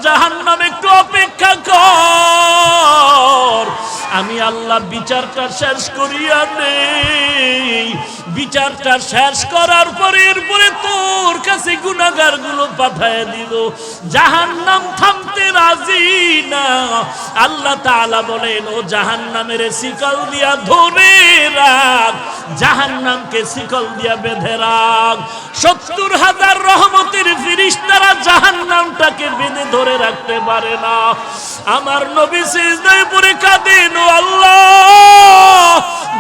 জাহান্নাম একটু অপেক্ষা কর, আমি আল্লাহ বিচারটা শেষ করিয়া নেই। বিচারটা শেষ করার পরে এরপরে তোর কাছে গুনাহগার গুলো পাঠায় দিল। জাহান্নাম থামতে রাজি না। আল্লাহ তাআলা বলেন, ও জাহান্নামের শিকল দিয়া ধরে রাখ, জাহান্নামকে শিকল দিয়া বেঁধে রাখ। ৭০,০০০ রহমতের ফেরেশতারা জাহান্নামটাকে বেঁধে ধরে রাখতে পারে না। আমার নবী সিজদায় পড়ে কাঁদেন, ও আল্লাহ,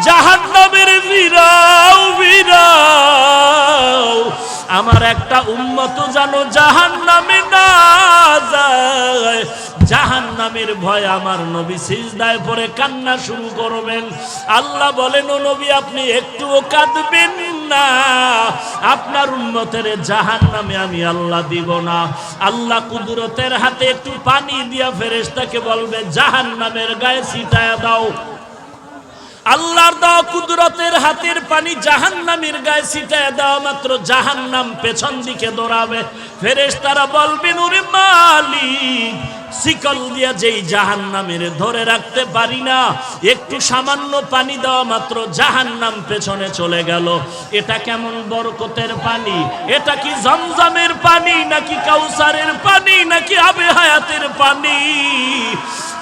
জাহান্নামের ভিড়াও ভিড়াও, আমার একটা উম্মত যেন জাহান্নামে না যায়। জাহান্নামের ভয় আমার নবী সিজদায় পড়ে কান্না শুরু করবেন। আল্লাহ বলেন, ও নবী, আপনি একটুও কাঁদবেন না, আপনার উম্মতের জাহান্নামে আমি আল্লাহ দিব না। আল্লাহ কুদরতের হাতে একটু পানি দিয়া ফেরেশতাকে বলবে, জাহান্নামের গায়ে ছিটায়া দাও। আল্লাহর দেওয়া কুদরতের হাতের পানি জাহান্নামের গায়ে ছিটায় দেওয়া মাত্র জাহান্নাম পেছন দিকে দৌড়াবে। ফেরেশতারা বলবেন, ওরে মালিক, শিকল দিয়া যেই জাহান্নামের ধরে রাখতে পারি না, একটু সামান্য পানি দেওয়া মাত্র জাহান্নাম পেছনে চলে গেল। এটা কেমন বরকতের পানি? এটা কি জমজমের পানি, নাকি কাউসারের পানি, নাকি আবে হায়াতের পানি?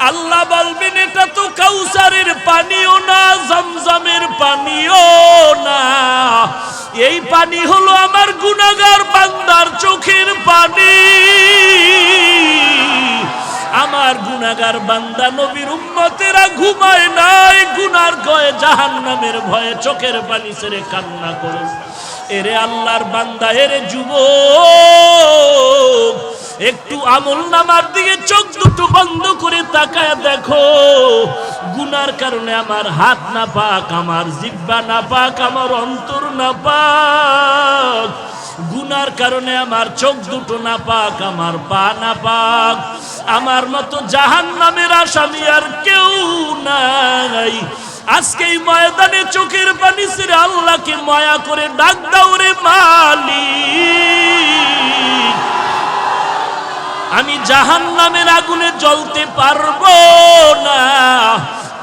আল্লাহ বলবেন, এটা তো কাউসারের পানিও না, জমজমের পানিও না, এই পানি হলো আমার গুনাহগার বান্দার চোখের পানি। আমার গুনাহগার বান্দা নবীর উম্মতেরা ঘুমায় নাই, গুনার ভয়ে, জাহান্নামের ভয়ে চোখের পানি ছেড়ে কান্না করে। এরে আল্লাহর বান্দা, এরে যুবক, একটু আমল নামার দিকে চোখ দুটো বন্ধ করে তাকায় দেখো। গুনার কারণে আমার হাত না পাক, আমার জিহ্বা না পাক, আমার অন্তর না পাক। গুনার কারণে আমার চোখ দুটো না পাক, আমার পা না পাক। আমার মতো জাহান্নামের আসামি আর কেউ নাই। আজকে এই ময়দানে চোখের পানি ছেড়ে আল্লাহকে মায়া করে ডাক দাও, রে মালিক, আমি জাহান্নামের আগুনে জ্বলতে পারবো না।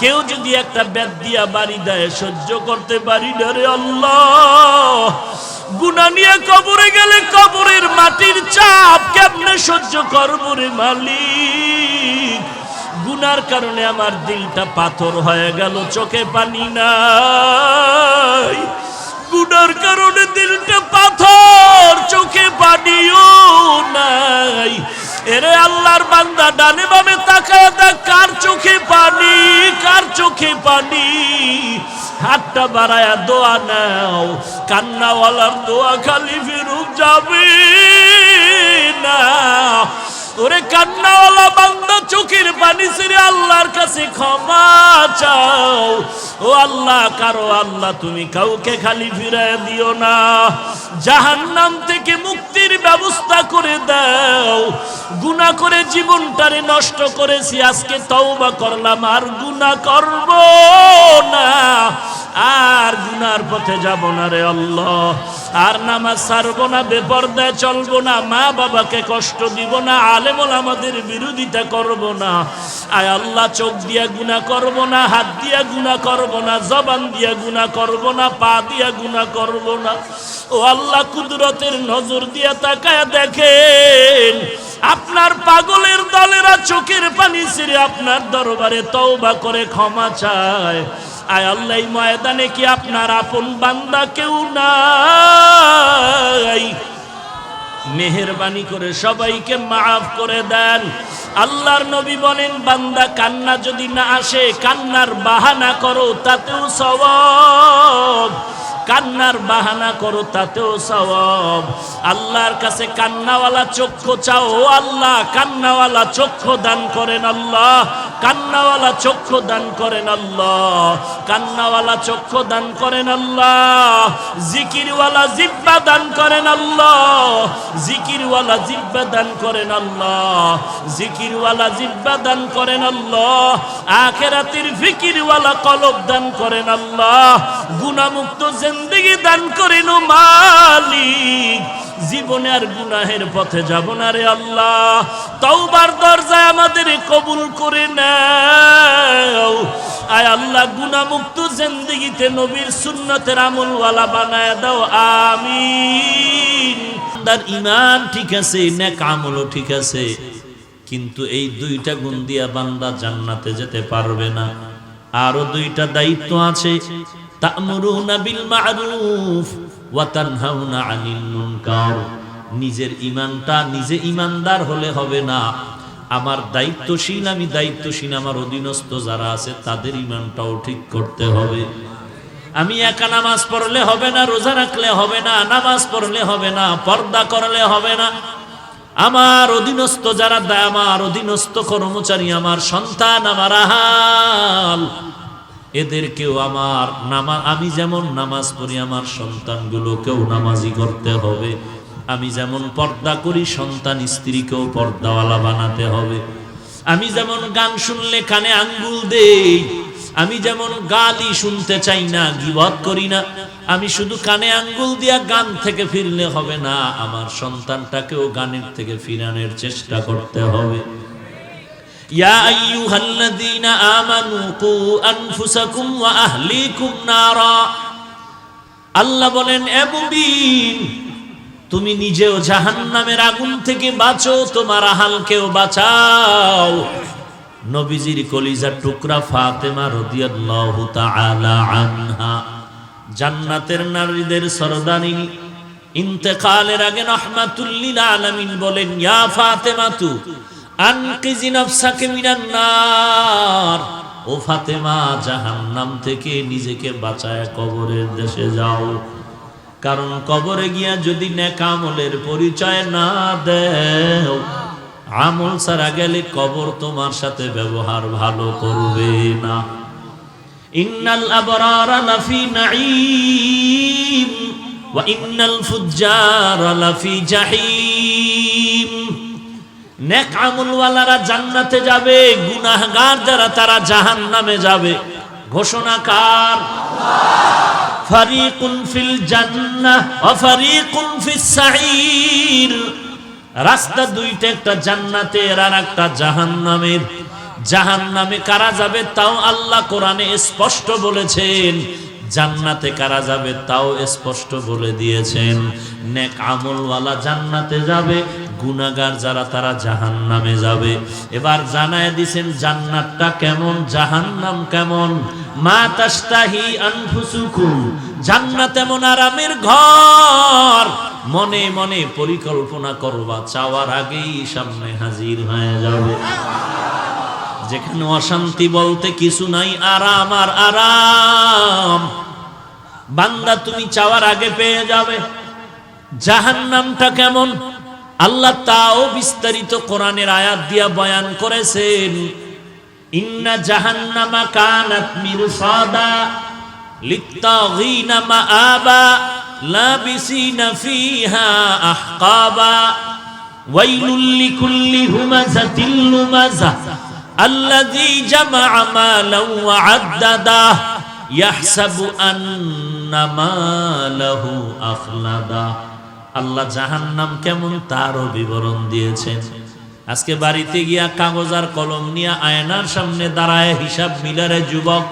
কেউ যদি একটা বেত দিয়া বাড়ি দেয়, সহ্য করতে পারি না রে আল্লাহ। গুনাহ নিয়ে কবরে গেলে কবরের মাটির চাপ কেমনে সহ্য করবো রে মালিক। গুনার কারণে আমার দিলটা পাথর হয়ে গেল, চোখে পানি নাই। গুনার কারণে দিলটা পাথর, চোখে পানিও নাই। এরে আল্লাহর বান্দা, ডানে বামে তাকায় দেখ, কার চোখে পানি, কার চোখে পানি। হাতটা বাড়ায়া দোয়া নাও, কান্নাওয়ালার দোয়া খালি ফেরত যাবে না। ওরে কান্নাওয়ালা বান্দা, চোখের পানি ছেড়ে আল্লাহর কাছে ক্ষমা চাও। ও আল্লাহ, কারো আল্লাহ তুমি কাউকে খালি ফিরায় দিও না। জাহান্নাম থেকে মুক্তির ব্যবস্থা করে দাও। গুনাহ করে জীবনটারে নষ্ট করেছি, আজকে তওবা করলাম, আর গুনাহ করব না, আর গুনার পথে যাব না রে আল্লাহ। আর নামাজ ছাড়বো না, বেপরদায় চলবো না, মা বাবাকে কষ্ট দিব না, আলেম ওলামাদের বিরোধিতা করব না। আয় আল্লাহ, চোখ দিয়া গুনাহ করব না, হাত দিয়া গুনাহ করব না, জবান দিয়া গুনাহ করব না, পা দিয়া গুনাহ করব না। ও আল্লাহ, কুদরতের নজর দিয়া তাকায় দেখেন, আপনার পাগলের দলেরা চোখের পানি ছেড়ে আপনার দরবারে তওবা করে ক্ষমা চায়। আয় আল্লাহ, এই ময়দানে কি আপনার আপন বান্দা কেউ নাই? মেহেরবানি করে সবাইকে মাফ করে দেন। আল্লাহর নবী বলেন, বান্দা কান্না যদি না আসে, কান্নার বাহানা করো, তাতেও সওয়াব। কান্নার বাহানা করো, তাতেও সওয়াব। আল্লাহর কাছে কান্নাওয়ালা চক্ষু চাও। ও আল্লাহ, কান্নাওয়ালা চক্ষু দান করেন আল্লাহ, কান্নাওয়ালা চক্ষু দান করেন আল্লাহ, কান্নাওয়ালা চক্ষু দান করেন আল্লাহ। জিকিরওয়ালা জিহ্বা দান করেন আল্লাহ, জিকিরওয়ালা জিহ্বা দান করেন আল্লাহ, জিকিরওয়ালা জিহ্বা দান করেন আল্লাহ। আখিরাতের ফিকিরওয়ালা কলব দান করেন আল্লাহ। গুনাহমুক্ত জিন্দেগি দান করেন ও মালিক। জীবনে আর গুনাহের পথে যাব না রে আল্লাহ। তওবার দরজায় আমাদের কবুল করে নাও। আয় আল্লাহ, গুনাহমুক্ত জিন্দেগিতে নবীর সুন্নতের আমলওয়ালা বানায় দাও, আমিন। তার ঈমান ঠিক আছে, নেক আমলও ঠিক আছে, কিন্তু এই দুইটা গুণ দিয়া বান্দা জান্নাতে যেতে পারবে না। আরো দুইটা দায়িত্ব আছে, তা'মুরুনা বিল মা'রুফ ওয়া তানহাউনা আনিল মুনকার। নিজের ঈমানটা নিজে ঈমানদার হলে হবে না, আমার দায়িত্বশীল, আমি দায়িত্বশীল, আমার অধীনস্থ যারা আছে তাদের ঈমানটাও ঠিক করতে হবে। আমি একা নামাজ পড়লে হবে না, রোজা রাখলে হবে না, নামাজ পড়লে হবে না, পর্দা করলে হবে না। আমার অধীনস্থ যারা, আমার অধীনস্থ কর্মচারী, আমার সন্তান, আমার আহাল, এদেরকেও আমার আমি যেমন নামাজ পড়ি আমার সন্তানগুলোকেও নামাজি করতে হবে। আমি যেমন পর্দা করি সন্তান স্ত্রীকেও পর্দাওয়ালা বানাতে হবে। আমি যেমন গান শুনলে কানে আঙ্গুল দেই, আমি যেমন গালি শুনতে চাই না, গীবত করি না, আমি শুধু কানে আঙ্গুল দিয়া গান থেকে ফিরলে হবে না, আমার সন্তানটাকেও গানের থেকে ফিরানোর চেষ্টা করতে হবে। ইয়া আইয়ুহাল্লাযীনা আমানু কু আনফুসাকুম ওয়া আহলিকুম নারা। আল্লাহ বলেন, এ মুমিন, তুমি নিজেও জাহান্নামের আগুন থেকে বাঁচো, তোমার আহালকেও বাঁচাও। নবীজির কলিজার টুকরা ফাতেমা রাদিয়াল্লাহু তাআলা আনহা, জান্নাতের নারীদের সরদারিনী, ইন্তেকালের আগে রাহমাতুল লিল আলামিন বলেন, ইয়া ফাতেমাতু আনকিজি নাফসাকে মিনান নার। ও ফাতেমা, জাহান্নাম থেকে নিজেকে বাঁচায় কবরের দেশে যাও। কারণ কবরে গিয়া যদি নেক আমলের পরিচয় না দেও, আমল ছাড়া গেলে কবর তোমার সাথে ব্যবহার ভালো করবে না। ইন্নাল আবরারা লাফি নাঈম ওয়া ইন্নাল ফুজ্জারা লাফি জাহিম। নেক আমলওয়ালারা জান্নাতে যাবে, গুনাহগার যারা তারা জাহান্নামে যাবে। ঘোষণা কার? ফারিকুন ফিল জান্নাহ ওয়া ফারিকুন ফিস সাঈর। রাস্তা দুইটা, একটা জান্নাতের আর একটা জাহান্নামের। জাহান্নামে কারা যাবে তাও আল্লাহ কোরআনে স্পষ্ট বলেছেন, জান্নাতে কারা যাবে তাও স্পষ্ট বলে দিয়েছেন। নেক আমলওয়ালা জান্নাতে যাবে, গুনাহগার যারা তারা জাহান্নামে যাবে। এবার জানায় দিয়েছেন জান্নাতটা কেমন, জাহান্নাম কেমন। মা তাশতাহি আনফুসুকুম, জান্নাত এমন আরামের ঘর, মনে মনে পরিকল্পনা করবা, চাওয়ার আগেই সামনে হাজির হয়ে যাবে। যেখানে অশান্তি বলতে কিছু নাই, আরাম আর আরাম। বান্দা তুমি চাওয়ার আগে পেয়ে যাবে। জাহান্নামটা কেমন আল্লাহ তাও বিস্তারিত কোরআনের আয়াত দিয়া বয়ান করেছেন। ইন্না জাহান্নামা কানাত মিরসাদা লিত্তাগিনা মাআবা লাবিসিনা ফিহা আহকাবা ওয়াইলুল লিকুল্লি হুমাযাতিল লুমাযা আল্লাযী জামাআ মালান ওয়া আদ্দাদা ইয়াহসাবু আন্না মালাহু আখলাদা। আল্লাহ জাহান্নাম কেমন তারও বিবরণ দিয়েছেন। আজকে বাড়িতে গিয়া কাগজ আর কলম নিয়ে আয়নার সামনে দাঁড়ায় হিসাব মিলারে, যুবক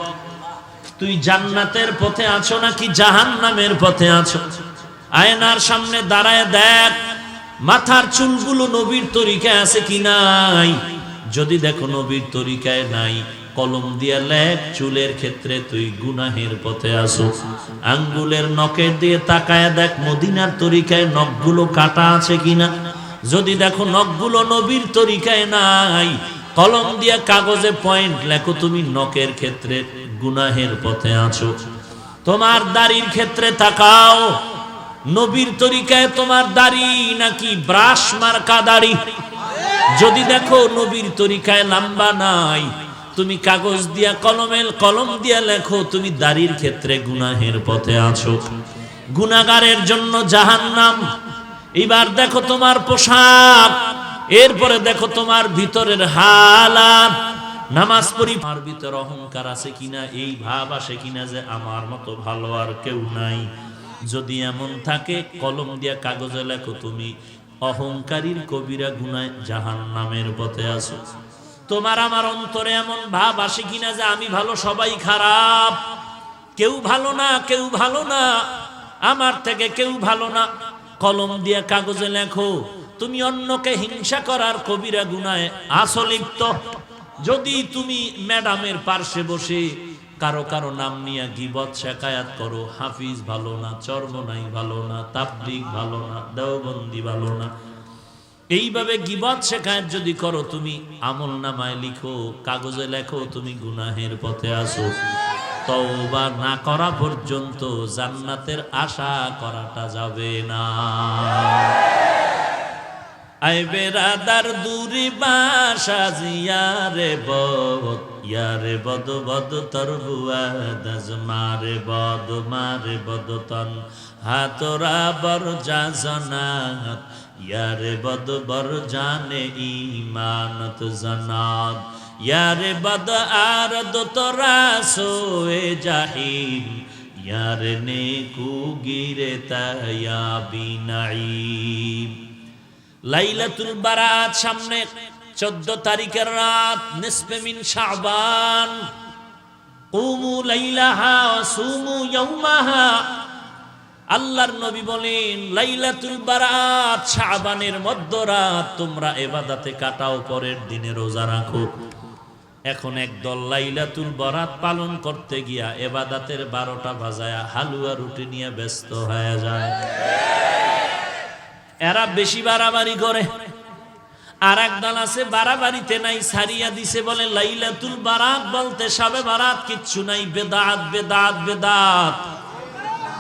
তুই জান্নাতের পথে আছো নাকি জাহান্নামের পথে আছো? আয়নার সামনে দাঁড়ায় দেখ মাথার চুলগুলো নবীর তরিকায় আছে কি নাই। যদি দেখো নবীর তরিকায় নাই, কলম দিয়া লেখ চুলের ক্ষেত্রে তুই গুনাহের পথে আসো। আঙ্গুলের নখের দিয়ে তাকায় দেখ মদিনার তরিকায় নখগুলো কাটা আছে কিনা। যদি দেখো নখগুলো নবীর তরিকায় নাই, কলম দিয়া কাগজে পয়েন্ট লেখো তুমি নখের ক্ষেত্রে গুনাহের পথে আছো। তোমার দাড়ির ক্ষেত্রে তাকাও, নবীর তরিকায় তোমার দাড়ি নাকি ব্রাশ মার্কা দাড়ি। যদি দেখো নবীর তরিকায় লম্বা নাই, তুমি কাগজ দিয়া কলম দিয়া লেখো তুমি দাড়ির ক্ষেত্রে গুনাহের পথে আছো। গুনাহগারের জন্য জাহান্নাম। এবার দেখো তোমার পোশাক, এরপরে দেখো তোমার ভিতরের হালাত। নামাজ পড়ি, আমার ভিতর অহংকার আছে কিনা, এই ভাব আসে কিনা যে আমার মতো ভালো আর কেউ নাই। যদি এমন থাকে কলম দিয়া কাগজে লেখো তুমি অহংকারীর কবিরা গুনায় জাহান্নামের পথে আছো। তোমার আমার অন্তরে এমন ভাব আসে কিনা যে আমি ভালো সবাই খারাপ, কেউ ভালো না, কেউ ভালো না, আমার থেকে কেউ ভালো না। কলম দিয়া কাগজে লেখো তুমি অন্যকে হিংসা করার কবিরা গুনায় আছো লিপ্ত। যদি তুমি ম্যাডামের পার্শ্বে বসে কারো কারো নাম নিয়ে গীবত শেখায়াত করো, হাফিজ ভালো না, চরমনাই ভালো না, তাবলীগ ভালো না, দেওবন্দি ভালো না, এইভাবে গীবত শেখায়াত যদি করো তুমি আমল নামায় লিখো, কাগজে লেখো তুমি গুনাহের পথে আসো। তওবা না করা পর্যন্ত জান্নাতের আশা করাটা যাবে না। আয় বেরাদার দূরি বাসা জিয়ারে বদ, ইয়ারে বদ বদ তরবুয়া দাজ মারে বদ তন হাতরা বর জাজনাত, ইয়ারে বদ বর জানে ইমানত জানাত, ইয়ারে বদ আর দো তোরা সোয়ে জাহিম, ইয়ারে নেকু গিরে তায়া বিনাইম। লাইলাতুল বারাত সামনে, 14 তারিখের রাত, নিসফে মিন শাবান, কুমু লাইলাহা ওয়া সুমু ইয়াওমাহা। আল্লাহর নবী বলেন লাইলাতুল বারাত শাবানের মধ্যরাত তোমরা ইবাদতে কাটাও, পরের দিনে রোজা রাখো। এখন একদল লাইলাতুল বারাত পালন করতে গিয়া ইবাদতের 12টা বাজায়া হালুয়া রুটি নিয়ে ব্যস্ত হয়ে যায়। এরা বেশি বাড়াবাড়ি করে। আর একদল আছে বাড়াবাড়িতে নাই, সারিয়া দিছে, বলে লাইলাতুল বারাত বলতে সবে বারাত কিচ্ছু নাই, বেদাত বেদাত বেদাত।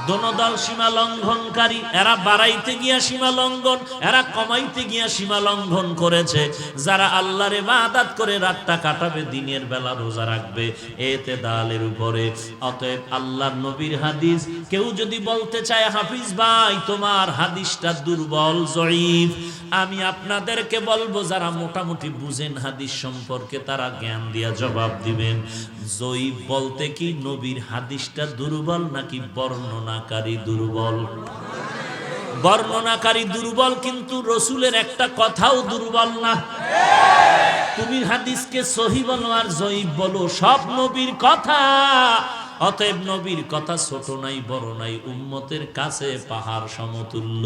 দোনো দল সীমা লঙ্ঘনকারী। এরা বাড়াইতে গিয়া সীমা লঙ্ঘন, এরা কমাইতে গিয়া সীমা লঙ্ঘন করেছে। যারা আল্লাহর ইবাদত করে রাতটা কাটাবে, দিনের বেলা রোজা রাখবে, এতে দালের উপরে। অতএব আল্লাহর নবীর হাদিস কেউ যদি বলতে চায় হাফিজ ভাই তোমার হাদিসটা দুর্বল জয়ীফ, আমি আপনাদেরকে বলবো যারা মোটামুটি বুঝেন হাদিস সম্পর্কে তারা জ্ঞান দিয়া জবাব দিবেন। জয়ীফ বলতে কি নবীর হাদিসটা দুর্বল নাকি বর্ণনাকারী দুর্বল? বর্ণনাকারী দুর্বল, কিন্তু রসুলের একটা কথাও দুর্বল না। তুমি হাদিসকে সহি বলো আর জয়ীফ বলো, সব নবীর কথা। অতএব নবীর কথা ছোট নাই বড় নাই, উম্মতের কাছে পাহাড় সমতুল্য।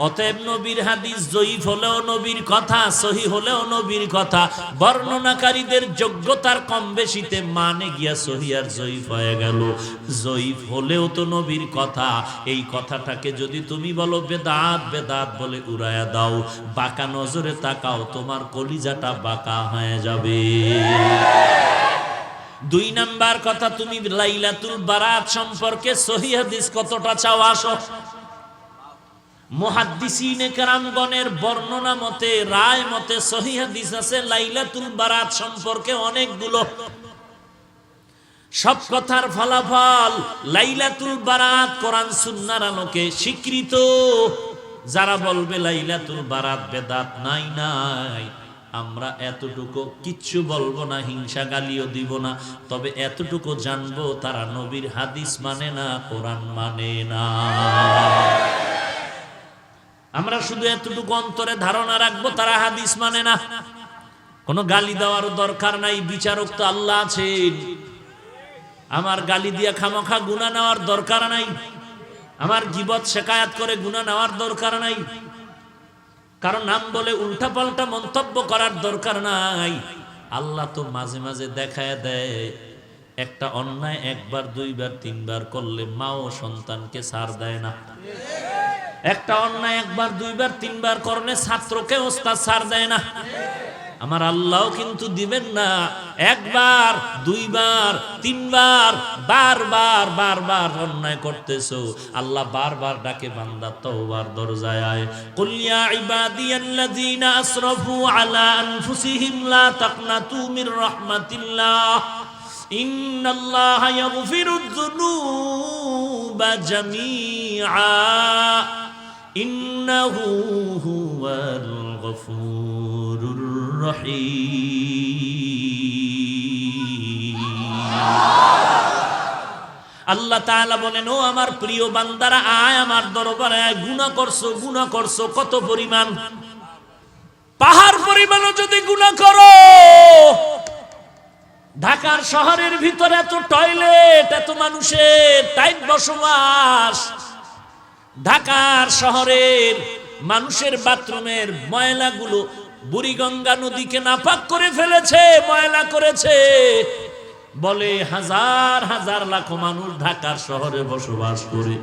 অতএব নবীর হাদিস জয়ীফ হলেও নবীর কথা, সহি হলেও নবীর কথা। বর্ণনাকারীদের যোগ্যতার কম বেশিতে মানে গিয়া সহি আর জয়ীফ হয়ে গেল। জয়ীফ হলেও তো নবীর কথা। এই কথাটাকে যদি তুমি বলো বেদাত, বেদাত বলে উড়ায়া দাও, বাঁকা নজরে তাকাও, তোমার কলিজাটা বাঁকা হয়ে যাবে। 2 নাম্বার কথা, তুমি লাইলাতুল বারাত সম্পর্কে সহি হাদিস কতটা চাও আসো। মুহাদ্দিসিনে কেরামগণের বর্ণনা মতে, রায় মতে সহিহ হাদিস আছে লাইলাতুল বারাত সম্পর্কে অনেকগুলো। সব কথার ফলাফল লাইলাতুল বারাত কোরআন সুন্নাহর আলোকে স্বীকৃত। যারা বলবে লাইলাতুল বারাত বেদাত, নাই নাই, আমরা এতটুকু কিচ্ছু বলবো না, হিংসা গালিও দিব না, তবে এতটুকু জানবো তারা নবীর হাদিস মানে না, কোরআন মানে না। আমরা শুধু এতটুকু অন্তরে ধারণা রাখবো তারা হাদিস মানে না। কোনো গালি দেওয়ার দরকার নাই, বিচারক তো আল্লাহ আছেন। আমার গালি দিয়া খামখা গুনাহ নেওয়ার দরকার নাই, আমার গীবত শিকায়াত করে গুনাহ নেওয়ার দরকার নাই, কারণ নাম বলে উল্টা পাল্টা মন্তব্য করার দরকার নাই। আল্লাহ তো মাঝে মাঝে দেখায় দেয়, একটা অন্যায় 1 বার 2 বার 3 বার করলে মা ও সন্তানকে ছাড় দেয় না। একটা অন্যায় 1 বার 2 বার 3 বার করলে ছাত্রকে ওস্তাদ ছাড় দেয় না। আমার আল্লাহও কিন্তু দিবেন না। 1 বার 2 বার 3 বার বারবার বারবার অন্যায় করতেছো, আল্লাহ বারবার ডাকে বান্দা তওবার দরজায় আয়। কুল ইয়া ইবাদিয়াল্লাযীনা আসরাফু আলা আনফুসিহিম লা তাকনাতু মির রাহমাতিল্লাহ ইন্নাল্লাহা ইয়াগফিরুয যুনুবা জামিআ ইন্নাহু হুয়াল গফুরুর রহিম। আল্লাহ তাআলা বলেন, ও আমার প্রিয় বান্দারা, আয় আমার দরবারে আয়। গুনাহ করছো কত পরিমাণ? পাহাড় পরিমাণও যদি গুনাহ করো। ঢাকার শহরের ভিতরে এত টয়লেট, এত মানুষের টাইট বসবাস। ঢাকার শহরের মানুষের বাথরুমের ময়লাগুলো বুড়িগঙ্গা নদীকে নাপাক করে ফেলেছে, ময়লা করেছে। বলে হাজার হাজার লাখো মানুষ ঢাকার শহরে বসবাস করে,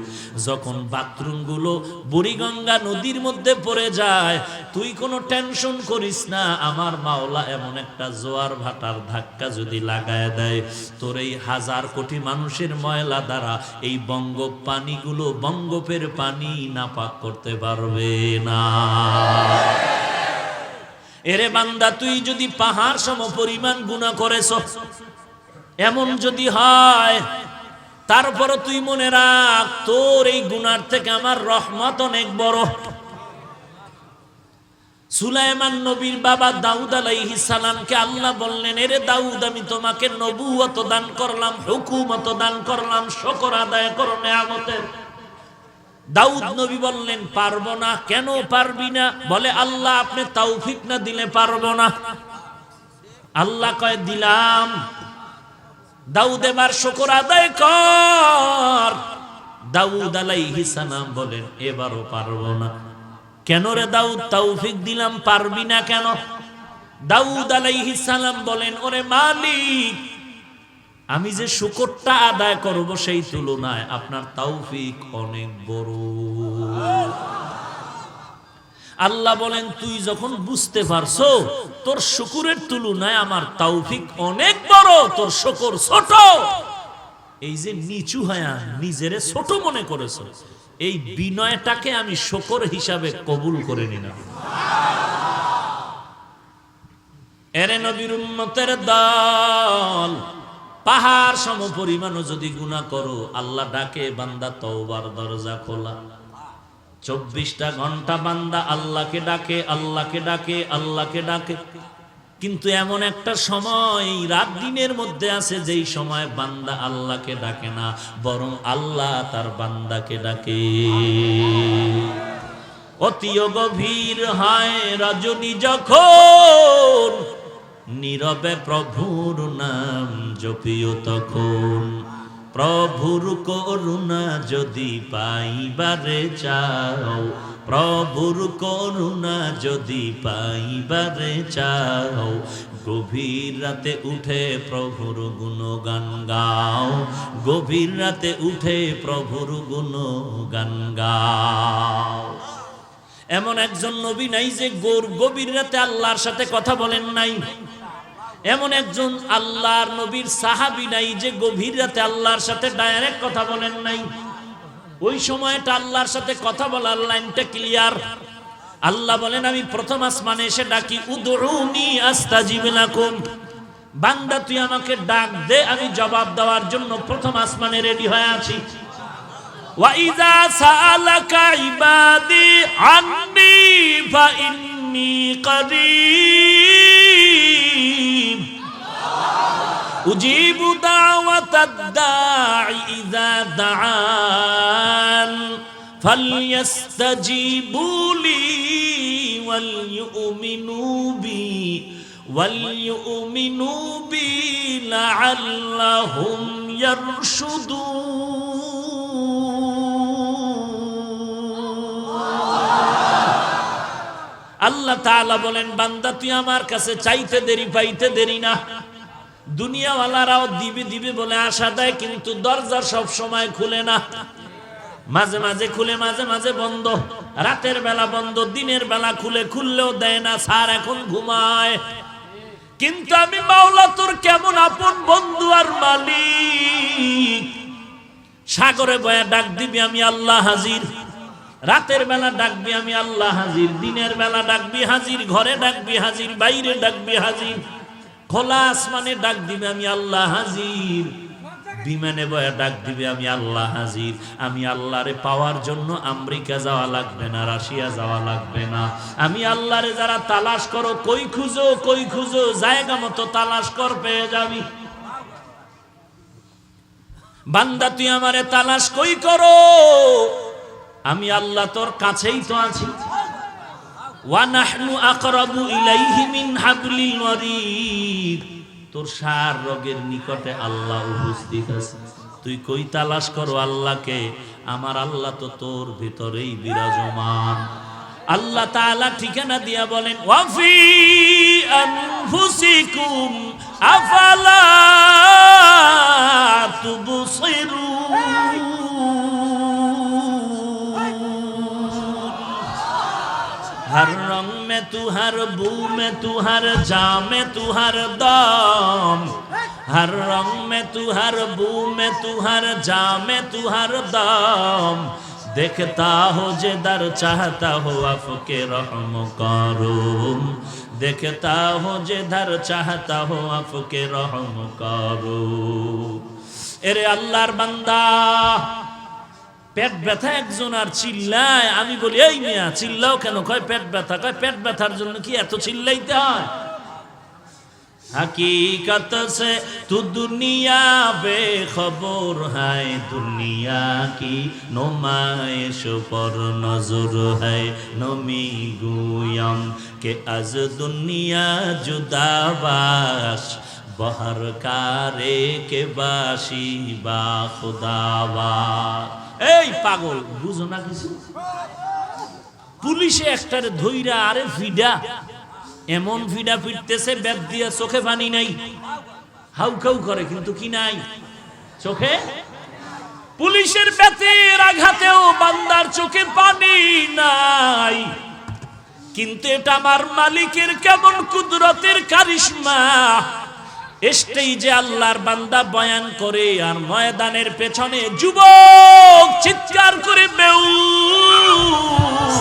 যখন বাথরুমগুলো বুড়িগঙ্গা নদীর মধ্যে পড়ে যায়, তুই কোনো টেনশন করিস না। আমার মাওলা এমন একটা জোয়ার ভাটার ধাক্কা যদি লাগায় দেয়, তোর এই হাজার কোটি মানুষের ময়লা দ্বারা এই পানিগুলো, বঙ্গোপের পানি নাপাক করতে পারবে না। এরে বান্দা, তুই যদি পাহাড় সম পরিমাণ গুনাহ করেছ, এমন যদি হয়, তারপর তুই মনে রাখ, তোর এই গুনার থেকে আমার রহমত অনেক বড়। সুলাইমান নবীর বাবা দাউদ আলাইহিস সালামকে আল্লাহ বললেন, এরে দাউদ, আমি তোমাকে নবুয়ত দান করলাম, হুকুমত দান করলাম, শুকর আদায় করো নেয়ামতের। দাউদ নবী বললেন, পারবো না। কেন পারবি না? বলে, আল্লাহ আপনি তৌফিক না দিলে পারবো না। আল্লাহ কয়, দিলাম। দাউদ এবার শুকর আদায় কর। দাউদ আলাইহিস সালাম বলেন, এবারও পারবো না। কেন রে দাউদ, তৌফিক দিলাম, পারবি না কেন? দাউদ আলাইহিস সালাম বলেন, ওরে মালিক, আমি যে শুকরটা আদায় করব সেই তুলনায় আপনার তৌফিক অনেক বড়। আল্লাহ বলেন, তুই যখন বুঝতে পারছো তোর শুকরের তুলনায় আমার তৌফিক অনেক বড়, তোর শুকর ছোট, এই যে নিচু হয়া নিজেরে ছোট মনে করেছো, এই বিনয়টাকে আমি শুকর হিসাবে কবুল করে নিলাম। এরে নবীর উম্মতের দল, পাহাড় সম পরিমাণও যদি গুনাহ করো, আল্লাহ ডাকে, বান্দা তওবার দরজা খোলা। 24টা ঘন্টা বান্দা আল্লাহকে ডাকে, আল্লাহকে ডাকে, আল্লাহকে ডাকে। কিন্তু এমন একটা সময় রাত দিনের মধ্যে আছে, যেই সময় বান্দা আল্লাহকে ডাকে না, বরং আল্লাহ তার বান্দাকে ডাকে। অতি গভীর হয় রজনী যখন, নীরবে প্রভুর নাম জপিও তখন। প্রভুর করুণা যদি পাইবারে চাও, প্রভুর করুণা যদি পাইবারে চাও, গভীর রাতে উঠে প্রভুর গুণগান গাও, গভীর রাতে উঠে প্রভুর গুণগান গাও। এমন একজন নবী নাই যে গভীর রাতে আল্লাহর সাথে কথা বলেন নাই। এমন একজন আল্লাহর নবীর সাহাবী নাই যে গভীর রাতে আল্লাহর সাথে ডাইরেক্ট কথা বলেন নাই। ওই সময়টা আল্লাহর সাথে কথা বলার লাইনটা ক্লিয়ার। আল্লাহ বলেন, আমি প্রথম আসমানে এসে ডাকি, উদউনি আস্তাজিব লাকুম। বান্দা তুই আমাকে ডাক দে, আমি জবাব দেওয়ার জন্য প্রথম আসমানে রেডি হয়ে আছি। ওয়া ইযা সাআলাকা ইবাদি আন্নী ফা ইন্নী করিব উজিবু দাওয়াতাদ দাঈ ইযা দাআন ফালইস্তাজিবু লি ওয়ালইউমিনু বি লাআল্লাহুম ইয়ারশুদুন। আল্লাহ তাআলা বলেন, বান্দা তুই আমার কাছে চাইতে দেরি পাইতে দেরি না। দুনিয়াওয়ালারাও দিবে দিবে বলে আশা দেয়, কিন্তু দরজা সব সময় খুলে না। মাঝে মাঝে খুলে, মাঝে মাঝে বন্ধ। রাতের বেলা বন্ধ, দিনের বেলা খুলে, খুললেও দেয় না, স্যার এখন ঘুমায়। কিন্তু আমি মাওলা তোর কেমন আপন বন্ধু আর মালিক। সাগরে বয়া ডাক দিবি, আমি আল্লাহ হাজির। রাতের বেলা ডাকবি, আমি আল্লাহ হাজির। দিনের বেলা ডাকবি হাজির, ঘরে ডাকবি হাজির, বাইরে ডাকবি হাজির। খোলা আসমানে ডাক দিবে, আমি আল্লাহ হাজির। বিমানে বয়া ডাক দিবে, আমি আল্লাহ হাজির। আমি আল্লাহরে পাওয়ার জন্য আমেরিকা যাওয়া লাগবে না, রাশিয়া যাওয়া লাগবে না। আমি আল্লাহরে যারা তালাশ করো, কই খুঁজো, কই খুঁজো, জায়গা মতো তালাশ কর, পেয়ে যাবি। বান্দা তুই আমারে তালাশ কই করো, আমি আল্লাহ তোর কাছেই তো আছি। ওয়া নাহনু আকরাবু ইলাইহি মিন হাবলিল ওয়ারিদ, তোর সার রোগের নিকটে আল্লাহ উপস্থিত আছে। তুই কই তালাশ করো আল্লাহকে, আমার আল্লাহ তো তোর ভিতরেই বিরাজমান। আল্লাহ তাআলা ঠিকানা দিয়া বলেন ওয়া ফি আনফুসিকুম আফালা তুবসিরুন। हर रंग में तू, हर बू में तू, हर जा में तू, हर दम। हर रंग में तू, हर बू में तू, हर जा में तू, हर दम। देखता हो जे दर चाहता हो आपके रहम करूम। देखता हो जे दर चाहता हो आपके रहम करूम। एरे अल्लाहर बंदा পেট ব্যথা একজন আর চিল্লায়, আমি বলি এই মিয়া চিল্লাও কেন? কয় পেট ব্যথা। কয় পেট ব্যথার জন্য কি এত চিল্লাইতে হয়? हकीकत से तू दुनिया बेखबर है, दुनिया की नुमाइश पर नजर है। नमी गुयम के अज दुनिया जुदा बाश, बहर कारे के बाशी बा खुदावा। এই পাগল বুঝো না কিছু? পুলিশে একটারে ধইরা আরে ফিডা, এমন ফিডা ফিরতেছে বেদ দিয়া, চোখে পানি নাই, হাউ খাউ করে কিন্তু কি নাই চোখে। পুলিশের বেতের আঘাতেও বান্দার চোখে পানি নাই, কিন্তু এটা আমার মালিকের কেমন কুদরতের কারিশমা। স্টেজে আল্লাহর বান্দা বয়ান করে আর ময়দানের পেছনে যুবক চিৎকার করে বেউস।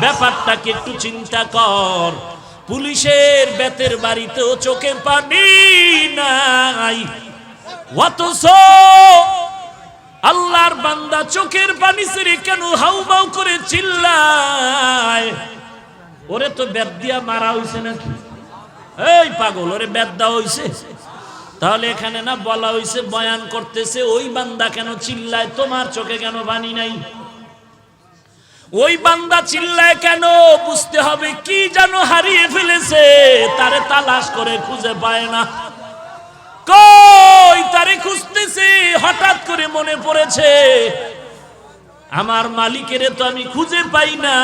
ব্যাপারটাকে একটু চিন্তা কর, পুলিশের বেতের বাড়িতেও চোখে পানি নাই, অথচ আল্লাহর বান্দা চোখের পানি ছেড়ে কেন হাউমাউ করে চিল্লায়? ওরে তো বেত দিয়া মারা হইছে নাকি? এই পাগল, ওরে বেত দেওয়া হইছে? তাহলে এখানে না বলা হইছে বয়ান করতেছে, ওই বান্দা কেন চিল্লায়? তোমার চোখে কেন পানি নাই? ওই বান্দা চিল্লায় কেন? বুঝতে হবে কি যেন হারিয়ে ফেলেছে, তারে তালাশ করে খুঁজে পায় না। কই তারে খুঁজতেছে, হঠাৎ করে মনে পড়েছে আমার মালিকের তো আমি খুঁজে পাই না।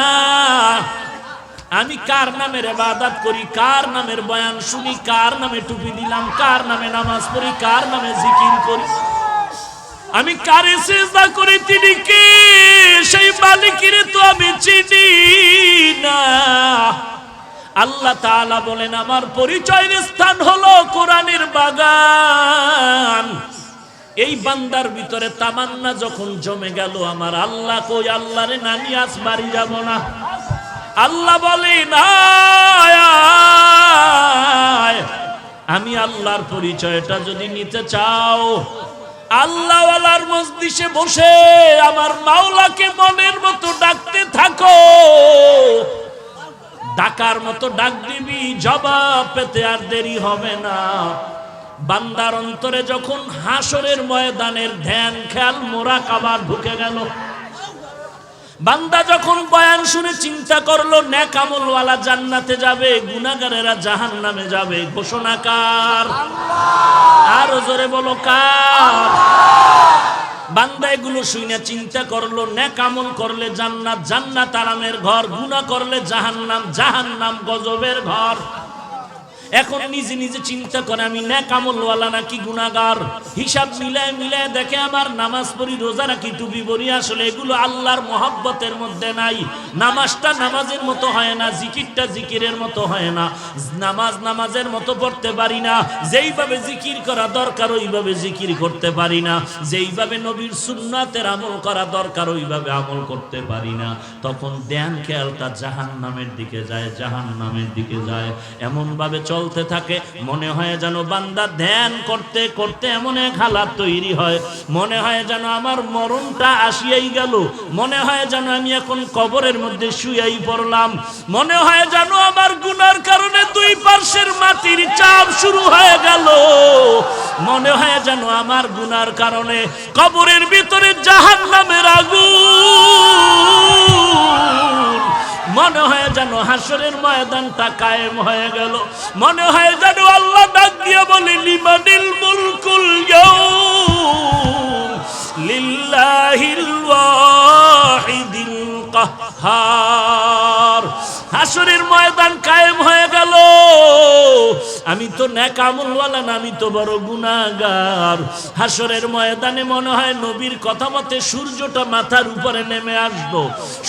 আমি কার নামের ইবাদত করি, কার নামের বয়ান শুনি, কার নামে টুপি দিলাম, কার নামে নামাজ পড়ি, কার নামে জিকির করি, আমি কারে সিজদা করি, তিনি কে? সেই মালিকের তো আমি চিনি না। আল্লাহ তাআলা বলেন আমার পরিচয়ের স্থান হলো কোরআনের বাগান। এই বান্দার ভিতরে তামান্না যখন জমে গেল আমার আল্লাহ কই, আল্লাহরে না নিয়ে আজ বাড়ি যাব না। আল্লাহ বলেন আমি আল্লাহর পরিচয়টা যদি নিতে চাও, আল্লাহওয়ালার মজলিসে বসে আমার মাওলাকে মনের মতো ডাকতে থাকো। ডাকার মতো ডাক দিবি, জবাব পেতে আর দেরি হবে না। বান্দার অন্তরে যখন হাসরের ময়দানের ধ্যান খেয়াল মোরাকাবা ঢুকে গেল, বান্দা যখন বয়ান শুনে চিন্তা করলো নেক আমলওয়ালা জান্নাতে যাবে, গুনাহগারেরা জাহান্নামে যাবে, ঘোষণা কার? আরো জোরে বলো কার? বান্দা এগুলো শুনে চিন্তা করলো নেক আমল করলে জান্নাত, জান্নাত আরামের ঘর, গুনাহ করলে জাহান্নাম, জাহান্নাম গজবের ঘর। এখন নিজে নিজে চিন্তা করে আমি নেক আমলওয়ালা নাকি গুনাহগার। হিসাব মিলায় মিলায় দেখে আমার নামাজ পড়ি, রোজা রাখি, টুপি পরি, আসলে এগুলো আল্লাহর মহব্বতের মধ্যে নাই। নামাজটা নামাজের মতো হয় না, জিকিরটা জিকিরের মতো হয় না, নামাজ নামাজের মতো পড়তে পারি না, যেইভাবে জিকির করা দরকার ওইভাবে জিকির করতে পারি না, যেইভাবে নবীর সুন্নাতের আমল করা দরকার ওইভাবে আমল করতে পারি না। তখন ধ্যান খেয়ালটা জাহান্নামের দিকে যায়, জাহান্নামের দিকে যায়। এমন ভাবে চলতে থাকে, মনে হয় যেন বান্দা ধ্যান করতে করতে এমন এক হালাত তৈরি হয়, মনে হয় যেন আমার মরণটা আসিয়াই গেল, মনে হয় যেন আমি এখন কবরের মধ্যে শুয়াই পড়লাম, মনে হয় যেন আমার গুনার কারণে দুই পার্শ্বের মাটির চাপ শুরু হয়ে গেল। মনে হয় যেন আমার গুনার কারণে কবরের ভিতরে জাহান্নামের আগুন, মনে হয় যেন হাসরের ময়দানটা কায়েম হয়ে গেল। মনে হয় যেন আল্লাহ ডাক দিয়ে বলে লিমানিল মুলকুল ইয়াউম লিল্লাহিল ওয়াহিদিল কাহ্হার। হাসরের ময়দান কায়েম হয়ে গেল। আমি তো নেক আমলওয়ালা না, আমি তো বড় গুনাহগার। হাসরের ময়দানে মনে হয় নবীর কথা মতে সূর্যটা মাথার উপরে নেমে আসলো।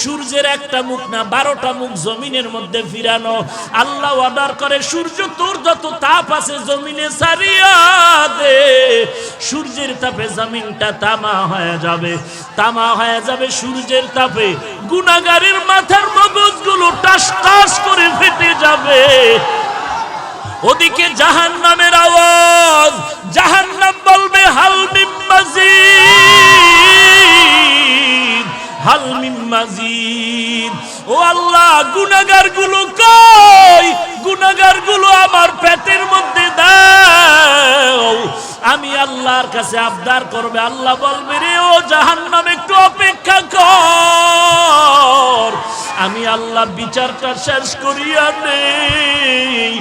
সূর্যের একটা মুখ না 12টা মুখ জমিনের মধ্যে ফিরানো। আল্লাহ অর্ডার করে সূর্য তোর যত তাপ আছে জমিনে ছাড়িয়া দে। সূর্যের তাপে জমিনটা তামা হয়ে যাবে, তামা হয়ে যাবে সূর্যের তাপে। গুনাহগারের মাথার মগজগুলো টাস টাস করে ফেটে যাবে। ওদিকে জাহান্নামের আওয়াজ, জাহান্নাম বলবে হাল মিন মাজিদ, হাল মিন মাজিদ। ও আল্লাহ, গুনাহগার গুলো কই? গুনাহগার গুলো আমার পেটের মধ্যে দাও। আমি আল্লাহর কাছে আবদার করবে। আল্লাহ বলবে রে ও জাহান্নাম একটু অপেক্ষা কর, আমি আল্লাহ বিচারটা শেষ করিয়া নেই।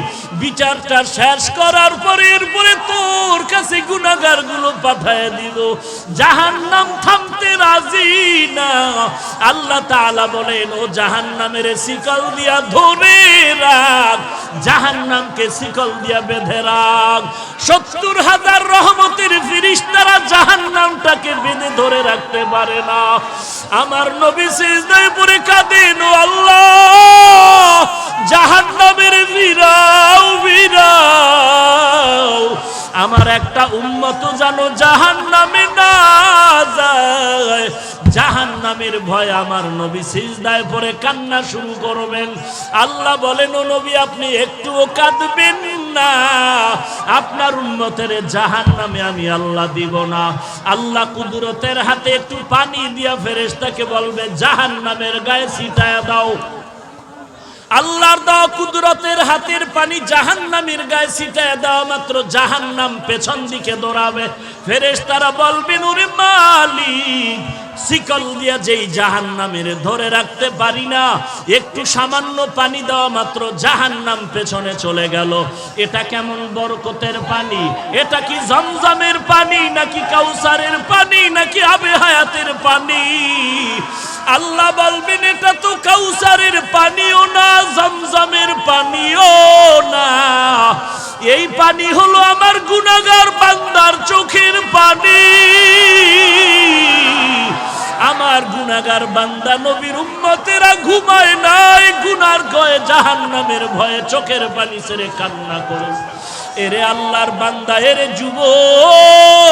বিচারটা শেষ করার পরে এরপরে তোর কাছে গুনাহগার গুলো পাঠায় দিল। জাহান্নাম থামতে রাজি না। আল্লাহ তাআলা বলেন ও জাহান্নামের শিকল দিয়া ধরে রাখ, জাহান্নামকে শিকল দিয়া বেঁধে রাখ। 70,000 রহমতের ফেরেশতারা জাহান্নামটাকে বেঁধে ধরে রাখতে পারে না। আমার নবী সিজদায় পড়ে কাঁদেন, ও আল্লাহ জাহান্নামের ফিরাও ফিরাও, আমার একটা উম্মত জানো জাহান্নামে না যায়। জাহান্নামের ভয় আমার নবী সিজদায় পড়ে কান্না শুরু করবেন। আল্লাহ বলেন ও নবী আপনি একটুও কাঁদবেন না, আপনার উম্মতের জাহান্নামে আমি আল্লাহ দিব না। আল্লাহ কুদরতের হাতে একটু পানি দিয়া ফেরেশতাকে বলবে জাহান্নামের গায়ে ছিটায়া দাও। আল্লাহর দেওয়া কুদরতের হাতের পানি জাহান্নামের গায়ে ছিটায় দেওয়া মাত্র জাহান্নাম পেছন দিকে দৌড়াবে। ফেরেশতারা বলবেন ওরে মালিক, শিকল দিয়া যেই জাহান্নামের ধরে রাখতে পারি না, একটু সামান্য পানি দেওয়া মাত্র জাহান্নাম পেছনে চলে গেল। এটা কেমন বরকতের পানি? এটা কি জমজমের পানি নাকি কাউসারের পানি নাকি আবে হায়াতের পানি? আল্লাহ বলবেন এটা তো কাউসারের পানিও না, জমজমের পানিও না, এই পানি হলো আমার গুনাহগার বান্দার চোখের পানি। আমার গুনাহগার বান্দা নবীর উম্মতেরা ঘুমায় নাই, গুনার ভয়ে জাহান্নামের ভয়ে চোখের পানি ছেড়ে কান্না করে। এরে আল্লাহর বান্দা, এরে যুবক,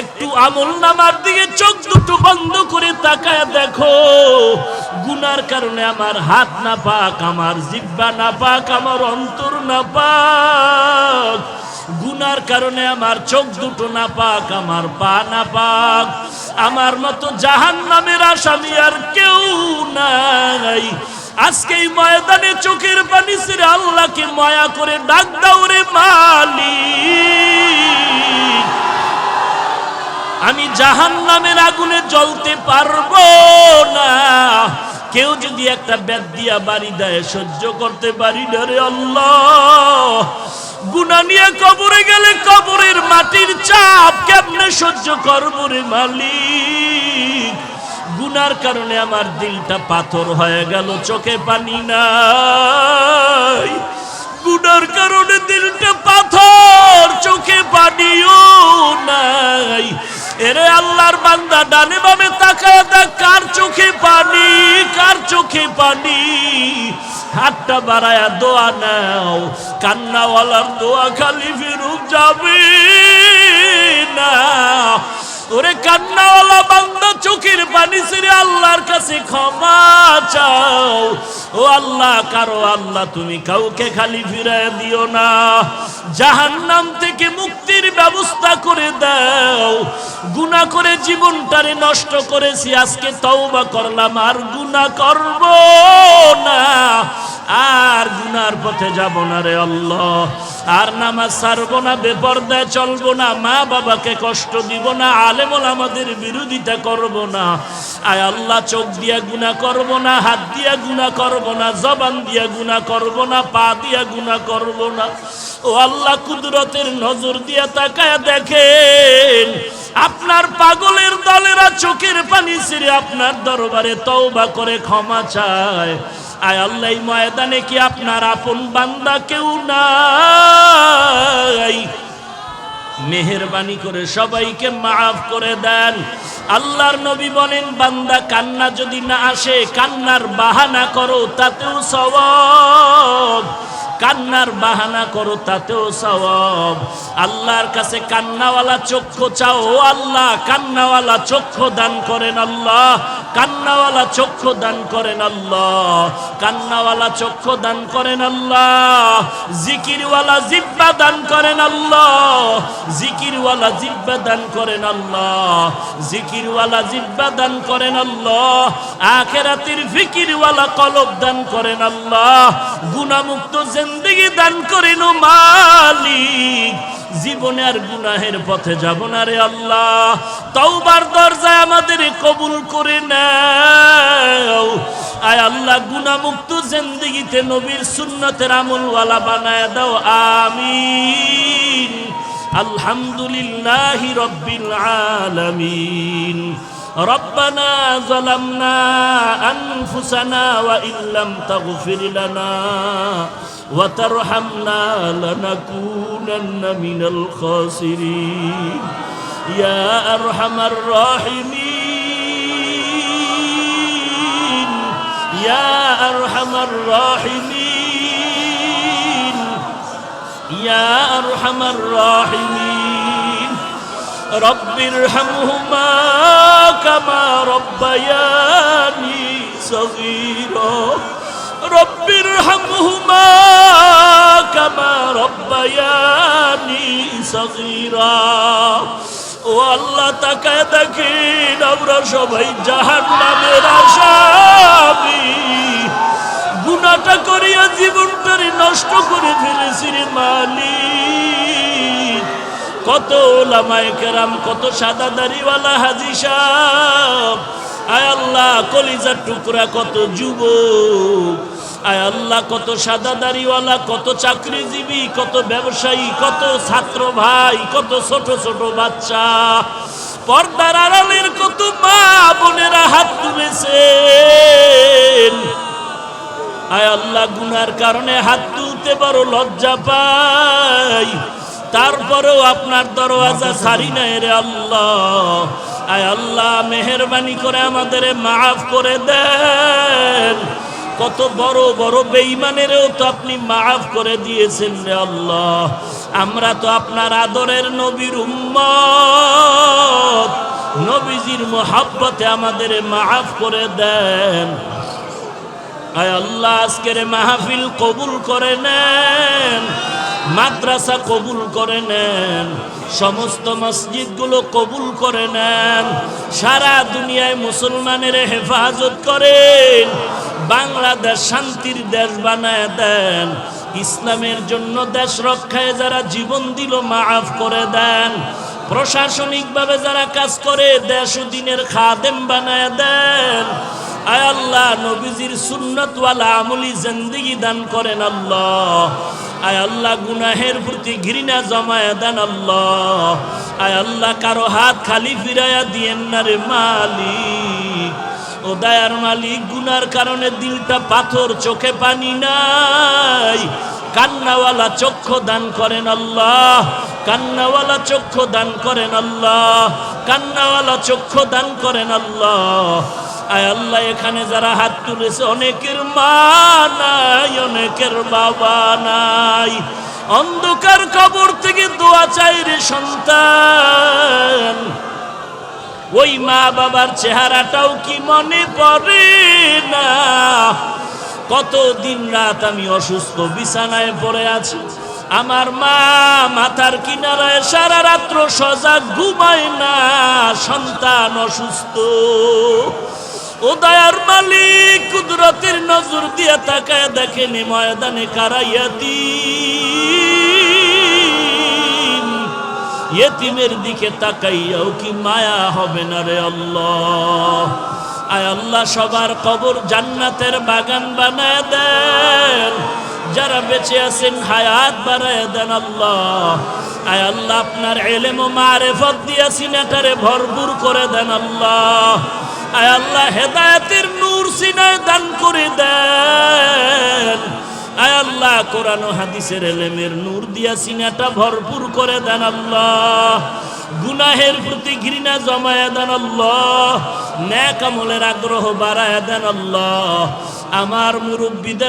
একটু আমল নামার দিকে চোখ দুটো বন্ধ করে তাকায় দেখো। গুনার কারণে আমার হাত না পাক, আমার জিহ্বা না পাক, আমার অন্তর না পাক। গুনার কারণে আমার চোখ দুটো না পাক, আমার পা না পাক। আমার মতো জাহান্নামের আসামি আর কেউ নাই। আজকে এই ময়দানে চোখের পানি ছেড়ে আল্লাহকে মায়া করে ডাক দাও রে মালিক, আমি জাহান্নামের আগুনে জ্বলতে পারবো না। কেউ যদি একটা বেত দিয়া বাড়ি দেয় সহ্য করতে পারি না রে আল্লাহ। গুনাহ নিয়ে কবরে গেলে কবরের মাটির চাপ কেমনে সহ্য করবো রে মালিক। গুনার কারণে আমার দিলটা পাথর হয়ে গেল, চোখে পানি নাই। গুনার কারণে দিলটা পাথর, চোখে পানিও নাই। এরে আল্লাহর বান্দা, ডানে বামে তাকায় দেখ কার চোখে পানি, কার চোখে পানি। হাতটা বাড়ায়া দোয়া নাও, কান্নাওয়ালার দোয়া খালি ফেরত যাবে না। ওরে কান্নাওয়ালা বান্দা, চোখের পানি ছেড়ে আল্লাহর কাছে ক্ষমা চাও। ও আল্লাহ, কারো আল্লাহ তুমি কাউকে খালি ফিরায় দিও না। জাহান্নাম থেকে মুক্তির ব্যবস্থা করে দাও। গুনাহ করে জীবনটারে নষ্ট করেছি, আজকে তওবা করলাম, আর গুনাহ করব না, আর গুনার পথে যাব না রে আল্লাহ। আর নামাজ ছাড়বো না, বেপরদায় চলবো না, মা বাবাকে কষ্ট দিব না, আলেম ওলামাদের বিরোধিতা করব না। আয় আল্লাহ, চোখ দিয়া গুনাহ করব না, হাত দিয়া গুনাহ করব না, জবান দিয়া গুনাহ করব না, পা দিয়া গুনাহ করব না। ও আল্লাহ, কুদরতের নজর দিয়া তাকায় দেখেন, আপনার পাগলের দলেরা চোখের পানি ছেড়ে আপনার দরবারে তওবা করে ক্ষমা চায়। আয় আল্লাহ, এই ময়দানে কি আপনার আপন বান্দা কেউ নাই? মেহেরবানি করে সবাইকে মাফ করে দেন। আল্লাহর নবী বলেন, বান্দা কান্না যদি না আসে, কান্নার বাহানা করো, তাতেও সওয়াব। কান্নার বাহানা করো, তাতেও সওয়াব। আল্লাহর কাছে কান্নাওয়ালা চক্ষু চাও। ও আল্লাহ, কান্নাওয়ালা চক্ষু দান করেন আল্লাহ, কান্নাওয়ালা চক্ষু দান করেন আল্লাহ, কান্নাওয়ালা চক্ষু দান করেন আল্লাহ। জিকিরওয়ালা জিহ্বা দান করেন আল্লাহ, জিকিরওয়ালা জিহ্বা দান করেন আল্লাহ, জিকিরওয়ালা জিহ্বা দান করেন আল্লাহ। আখিরাতের ফিকিরওয়ালা কলব দান করেন আল্লাহ। গুনাহমুক্ত জিন্দেগি দান করেন ও মালিক। জীবনে আর গুনাহের পথে যাব না রে আল্লাহ। তওবার দরজায় আমাদের কবুল করে নাও। আয় আল্লাহ, গুনাহমুক্ত জিন্দেগিতে নবীর সুন্নতের আমলওয়ালা বানায় দাও। আমিন। আলহামদুলিল্লাহি রাব্বিল আলামিন। ربنا ظلمنا أنفسنا وإن لم تغفر لنا وترحمنا لنكونن من الخاسرين يا أرحم الراحمين يا أرحم الراحمين يا أرحم الراحمين رب ارحمهما كما ربياني صغيرا رب ارحمهما كما ربياني صغيرا ও আল্লাহ, তাকায় দেখেন আমরা সবাই জাহান্নামের আসামি। গুনাহটা করিয়া জীবনটারে নষ্ট করে ফেলেছি রে মালিক। কত ওলামায়ে কেরাম, কত সাদা দাড়িওয়ালা হাজী সাহেব, আয় আল্লাহ, কলিজার টুকরা কত যুবক, আয় আল্লাহ, কত সাদা দাড়িওয়ালা, কত চাকরিজীবী, কত ব্যবসায়ী, কত ছাত্র ভাই, কত ছোট ছোট বাচ্চা, পর্দার আড়ালের কত মা বোনেরা হাত তুলেছেন। আয় আল্লাহ, গুনার কারণে হাত তুলতে বড় লজ্জা পাই, তারপরেও আপনার দরওয়াজা ছাড়ি নাই রে আল্লাহ। আয় আল্লাহ, মেহেরবানি করে আমাদের মাফ করে দেন। কত বড় বড় বেঈমানেরও তো আপনি মাফ করে দিয়েছেন রে আল্লাহ। আমরা তো আপনার আদরের নবীর উম্মত, নবীজির মুহাব্বতে আমাদের মাফ করে দেন। আয় আল্লাহ, আজকের মাহফিল কবুল করে নেন, মাদ্রাসা কবুল করে নেন, সমস্ত মসজিদগুলো কবুল করে নেন। সারা দুনিয়ায় মুসলমানের হেফাজত করেন, বাংলাদেশ শান্তির দেশ বানায় দেন। ইসলামের জন্য দেশ রক্ষায় যারা জীবন দিল মাফ করে দেন। প্রশাসনিকভাবে যারা কাজ করে দেশ ও দ্বীনের খাদেম বানায় দেন। আয় আল্লাহ, নবীজির সুন্নতওয়ালা আমলি জিন্দেগি দান করেন আল্লাহ। আয় আল্লাহ, গুনাহের প্রতি ঘৃণা জমায়া দেন আল্লাহ। আয় আল্লাহ, কারো হাত খালি ফিরাইয়া দিয়েন না রে মালিক। ও দয়ার মালিক, গুনার কারণে দিলটা পাথর, চোখে পানি নাই, কান্নাওয়ালা চক্ষু দান করেন আল্লাহ, কান্নাওয়ালা চক্ষু দান করেন আল্লাহ, কান্নাওয়ালা চক্ষু দান করেন আল্লাহ। আয় আল্লাহ, এখানে যারা হাত তুলেছে অনেকের মা নাই, অনেকের বাবা নাই, অন্ধকার কবর থেকে দোয়া চাই রে সন্তান। ওই মা বাবার চেহারাটাও কি মনে পড়ে না? কত দিন রাত আমি অসুস্থ বিছানায় পড়ে আছি, আমার মা মাথার কিনারায় সারা রাত্র সজাগ ঘুমায় না, সন্তান অসুস্থ। ও দয়ার মালিক, কুদরতের নজর দিয়ে তাকায় দেখেন ময়দানে কারাইয়াতি ইয়েতিমের দিকে তাকাইয়াও কি মায়া হবে না রে আল্লাহ? আয় আল্লাহ, সবার কবর জান্নাতের বাগান বানায় দেন। যারা বেঁচে আছেন হায়াত বাড়ায় দেন আল্লাহ। আয় আল্লাহ, আপনার ইলম ও মারিফত দিয়া সিনাটারে ভরপুর করে দেন আল্লাহ। আয় আল্লাহ, হেদায়েতের নূর সিনায় দান করে দেন। আয় আল্লাহ, কোরআন ও হাদিসের ইলমের নূর দিয়া সিনাটা ভরপুর করে দেন আল্লাহ। গুনাহের প্রতি ঘৃণা জমায়া দেন আল্লাহ। নেক আমলের আগ্রহ বাড়ায়া দেন আল্লাহ। আমার মুরব্বিদের